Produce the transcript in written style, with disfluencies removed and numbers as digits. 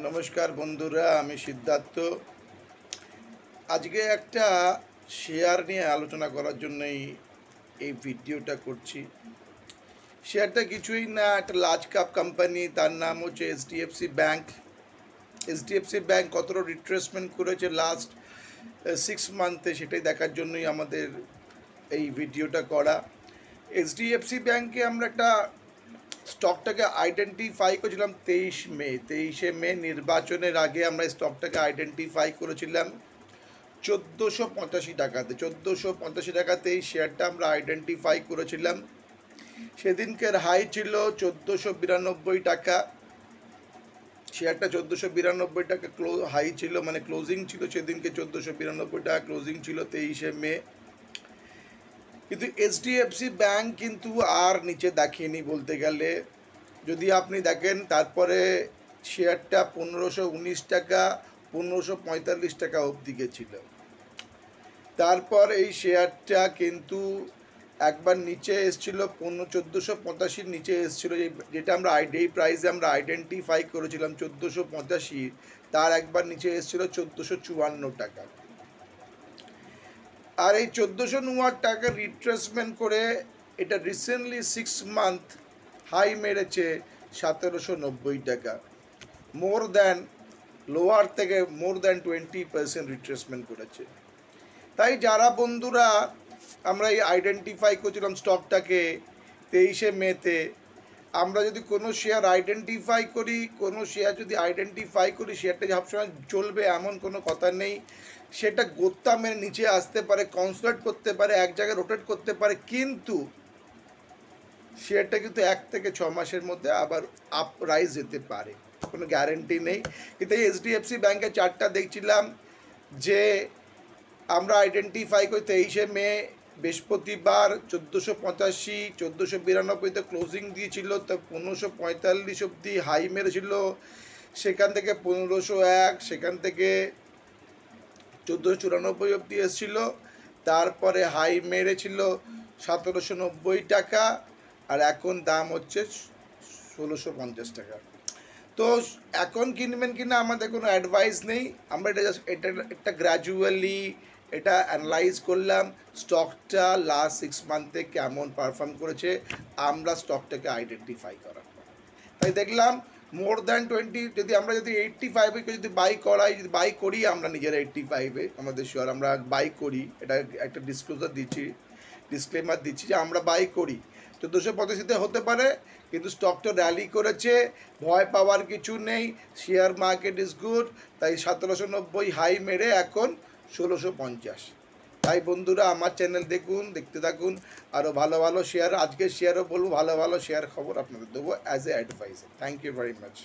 নমস্কার বন্ধুরা, আমি সিদ্ধার্থ। আজকে একটা শেয়ার নিয়ে আলোচনা করার জন্যই এই ভিডিওটা করছি। শেয়ারটা কিছুই না, একটা লার্জ ক্যাপ কোম্পানি, তার নাম হচ্ছে এইচডিএফসি ব্যাংক। এইচডিএফসি ব্যাংক কতটা রিট্রেসমেন্ট করেছে লাস্ট 6 মান্থে, সেটাই দেখার জন্যই আমাদের এই ভিডিওটা করা। এইচডিএফসি ব্যাংকে আমরা একটা স্টকটাকে আইডেন্টিফাই করেছিলাম 23শে মে নির্বাচনের আগে। আমরা স্টকটাকে আইডেন্টিফাই করেছিলাম 1485 টাকাতে। 1485 টাকাতে এই শেয়ারটা আমরা আইডেন্টিফাই করেছিলাম। সেদিনকের হাই ছিল 1492 টাকা। শেয়ারটা 1492 টাকা হাই ছিল, মানে ক্লোজিং ছিল সেদিনকে 1492 টাকা ক্লোজিং ছিল 23শে মে। কিন্তু এইচডিএফসি ব্যাংক কিন্তু আর নিচে দেখেনি বলতে গেলে। যদি আপনি দেখেন, তারপরে শেয়ারটা 1519 টাকা, 1545 টাকা অবধি গেছিল। তারপর এই শেয়ারটা কিন্তু একবার নিচে এসেছিল 1485 নিচে এসেছিলো, যেটা আমরা এই প্রাইসে আমরা আইডেন্টিফাই করেছিলাম 1485, তার একবার নিচে এসেছিল 1454 টাকা। আর এই 1409 টাকা রিট্রেসমেন্ট করে এটা রিসেন্টলি 6 মান্থ হাই মেরেছে 1790 টাকা। মোর দ্যান লোয়ার থেকে মোর দ্যান 20% রিট্রেসমেন্ট করেছে। তাই যারা বন্ধুরা আমরা এই আইডেন্টিফাই করছিলাম স্টকটাকে 23শে মেতে, আমরা যদি কোনো শেয়ার আইডেন্টিফাই করি, শেয়ারটা যে সবসময় চলবে এমন কোনো কথা নেই। সেটা গোত্তা মেরে নিচে আসতে পারে, কনসোলিডেট করতে পারে, এক জায়গায় রোটেট করতে পারে, কিন্তু শেয়ারটা কিন্তু 1 থেকে 6 মাসের মধ্যে আবার আপ রাইজ যেতে পারে, কোনো গ্যারেন্টি নেই। কিন্তু এই এইচডিএফসি ব্যাংকের চার্টটা দেখছিলাম যে আমরা আইডেন্টিফাই করি 23শে মে বৃহস্পতিবার 1485, 1492-তে ক্লোজিং দিয়েছিল, তো 1545 অবধি হাই মেরেছিল। সেখান থেকে 1501, সেখান থেকে 1494 অবধি এসেছিল। তারপরে হাই মেরেছিল 1790 টাকা, আর এখন দাম হচ্ছে 1650 টাকা। তো এখন কিনবেন কিনা আমাদের কোনো অ্যাডভাইস নেই। আমরা এটা গ্র্যাজুয়ালি এটা অ্যানালাইজ করলাম স্টকটা লাস্ট 6 মান্থে কেমন পারফর্ম করেছে, আমরা স্টকটাকে আইডেন্টিফাই করার পর তাই দেখলাম মোর দ্যান 20, যদি 85-এ যদি বাই করি আমরা নিজেরা 85-এ আমাদের শেয়ার আমরা বাই করি, এটা একটা ডিসক্লেমার দিচ্ছি যে আমরা বাই করি। 1485-তে হতে পারে, কিন্তু স্টকটা র্যালি করেছে, ভয় পাওয়ার কিছু নেই, শেয়ার মার্কেট ইজ গুড। তাই 1790 হাই মেরে এখন 1650। তাই বন্ধুরা আমার চ্যানেল দেখতে থাকুন, আরও ভালো ভালো শেয়ার, আজকের শেয়ারও বলবো, ভালো ভালো শেয়ার খবর আপনাদের দেবো as a advice. Thank you very much.